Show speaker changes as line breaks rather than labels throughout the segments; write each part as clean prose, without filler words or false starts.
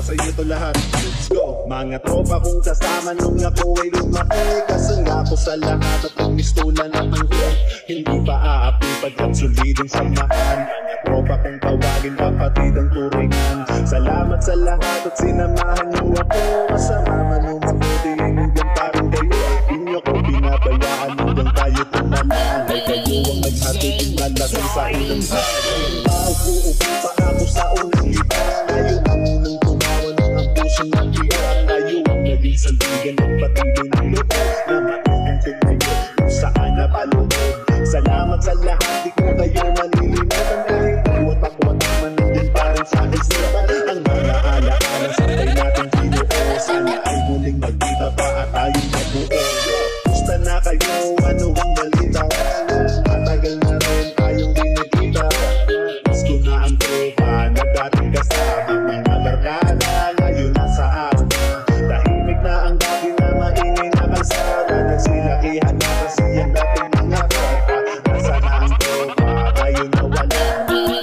sa'yo to lahat, let's go. Mga tropa kong kasama nung ako ay lumaki, kasangga ko sa lahat at nagmistulan at hanggang hindi pa aapi pagkat solidong samahan. Mga tropa kong tawagin kapatid ang turingan. Salamat sa lahat at sinamahan niyo ako. Masama man o mabuti hanggang parang kayo, di niyo ko binabayaan hanggang tayo tumalaan. Ay kayo ang naghatid ng lalasan sa ilang bahay. Uupo pa ako sa unang lipas, tayo ang unang tumawa ng ang pusong nakiyak. Tayo ang naging sandigan ng patuloy ng loob na matutong ngayon kung saan napaloob. Salamat sa lahat, di ko kayo malilimutan. Kahit bawat akwat naman nandun parang sa isipan. Ang mga alaala sa tayo natin ginuo, sana ay muling magkita pa at tayong nabuo. Gusto na kayo, ano ang balita? Matagal na rin tayong di nagkita. Gusto na ang tropa na dating kasama. Mga barkada ngayon nasa asa. Tahimik na ang dati na maingay na kalsada. Nagsilakihan na kasi ang dating mga bata. Nasa na ang tropa, tayo nawala.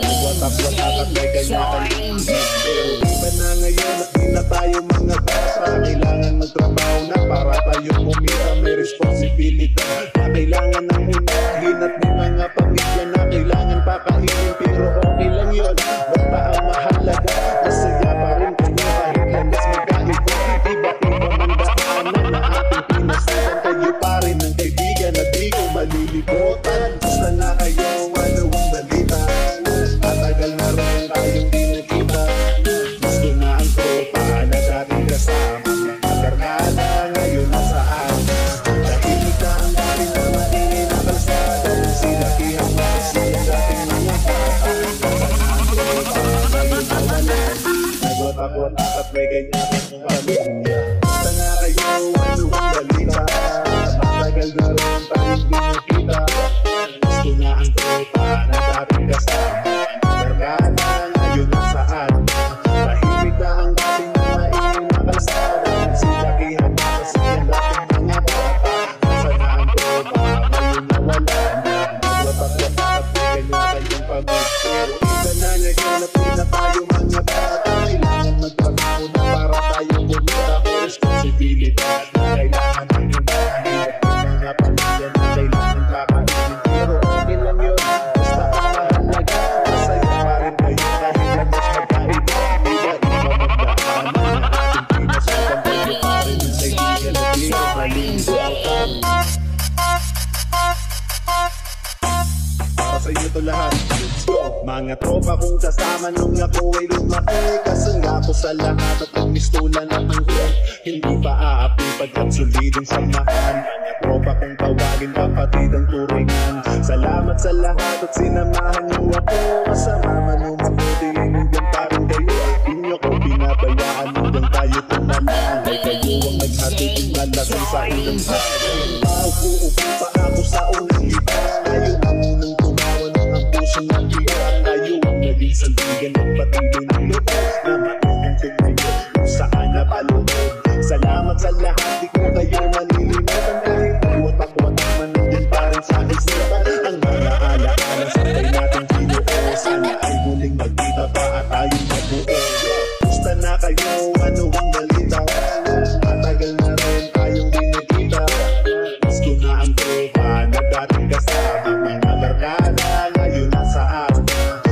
Nagwatak-watak at may kanya-kanyang pero di ba na ngayon at di na tayo mga bata. Kailangan magtrabaho na para tayo kumita. May responsibilidad na kailangan ng unahin at may mga pamilya na kailangan pakainin. Pero okay lang yun, basta ang mahalaga masaya pa rin kayo kahit landas magkaiba. Iba-iba man daanan na ating pinasukan. Kayo pa rin ang kaibigan na di ko malilimutan. Gusto na kayo, ano ang balita? Matagal na rin tayong di nakita. Gusto na ang tropa na dating kasama. Mga barkada ngayon nasaan? Tahimik na ang dati na maingay na kalsada. Nagsilakihan na kasi ang dating mga bata. Nasa na ang tropa ngayon nawalan. Nagwatak-watak at may ganyan-ganyang pamilya. Gusto na kayo, ano ang balita? Matagal na rin tayong di nakita. Gusto na ang tropa na dating kasama. Barkada ngayon nasaan? Tahimik na ang dating na maingay na kalsada. Nagsilakihan na kasi ang dating mga bata. Nasa na ang tropa ngayon nawalan. Nagwatak-watak at may ganyan-ganyang pamilya. Pero iba na ngayon at di na tayo mga bata. Kailangan magtrabaho na para tayo kumita. May responsibilidad na kailangan ng unahin at may mga pamilya na kailangan kakainin. Pero okay lang yun, basta ang mahalaga masaya pa rin kayo kahit landas magkaiba. Iba-iba magdaanan na ating pinasukan. Kayo pa rin ang kaibigan na di ko malilimutan. Para sa'yo to lahat, let's go. Mga tropa kong kasama nung ako ay lumaki, kasangga ko sa lahat at nagmistulan at hanggang hindi pa aapi pagkat solidong samahan. Mga tropa kong tawagin kapatid ang turingan. Salamat sa lahat at sinamahan niyo ako. Masama man o mabuti hanggang parang kayo, di niyo ko binabayaan hanggang tayo tumalaan. Ay kayo ang naghatid ng lalasan sa ilang bahay. Uupo pa ako sa unang lipas, tayo ang unang tumawa ng ang pusong nakiyak. Tayo ang naging sandigan ng patuloy ng loob na matutong ngayon kung saan napaloob. Salamat sa lahat, di ko kayo malilimutan. Kahit bawat akwat naman nandun parang sa isipan. Ang mga alaala sa tayo natin ginuo, sana ay muling magkita pa at tayong nabuo. Gusto na kayo, ano ang balita? Matagal na rin tayong di nakita. Gusto na ang tropa na dating kasama. Mga barkada ngayon nasaan?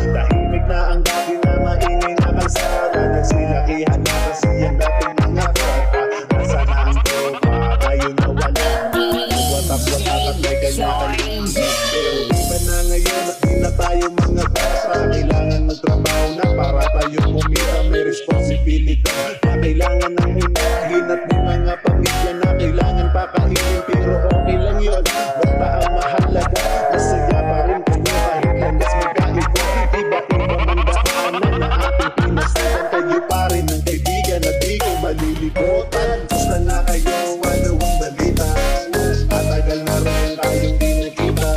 Tahimik na ang dati na maingay na kalsada. Nagsilakihan na kasi ang dating mga bata. Nasa na ang tropa, tayo nawalan. Nagwatak-watak at may kanya-kanyang pero di ba na ngayon at di na tayo mga bata. Kailangan magtrabaho na para tayo kumita. May responsibilidad na kailangan ng unahin at may mga pamilya na kailangan pakainin. Pero okay lang yun, basta ang mahalaga masaya pa rin kayo kahit landas magkaiba. Iba-iba man daanan na ating pinasukan. Kayo pa rin ang kaibigan na di ko malilimutan. Gusto na kayo, ano ang balita? Matagal na rin tayong di nakita.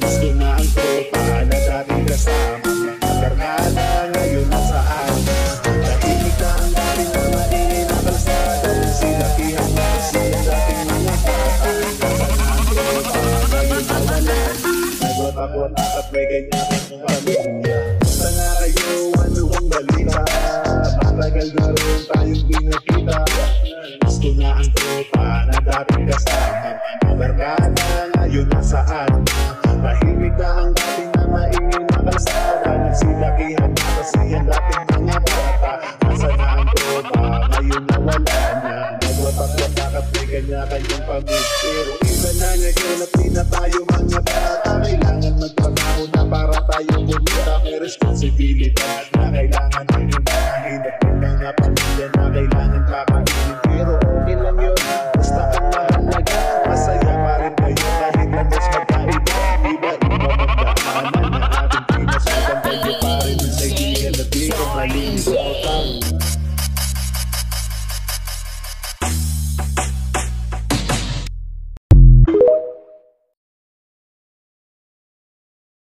Gusto na ang tropa na dating kasama. Mga barkada ngayon nasaan? Tahimik na ang dati na maingay na kalsada. Tagal na rin tayong di nagkita. Gusto na ang tropa na dating kasama. Barkada ngayon nasaan na. Tahimik na ang dati na maingin na kalsada. Nagsilakihan na kasi ang dating mga bata. Nasa na ang tropa, ngayon nawala na. Nagwatak-watak at may kanya-kanyang pamig. Pero iba na ngayon at di na tayo mga bata. Kailangan magtrabaho na para tayo kumita. May responsibilidad na kailangan din yung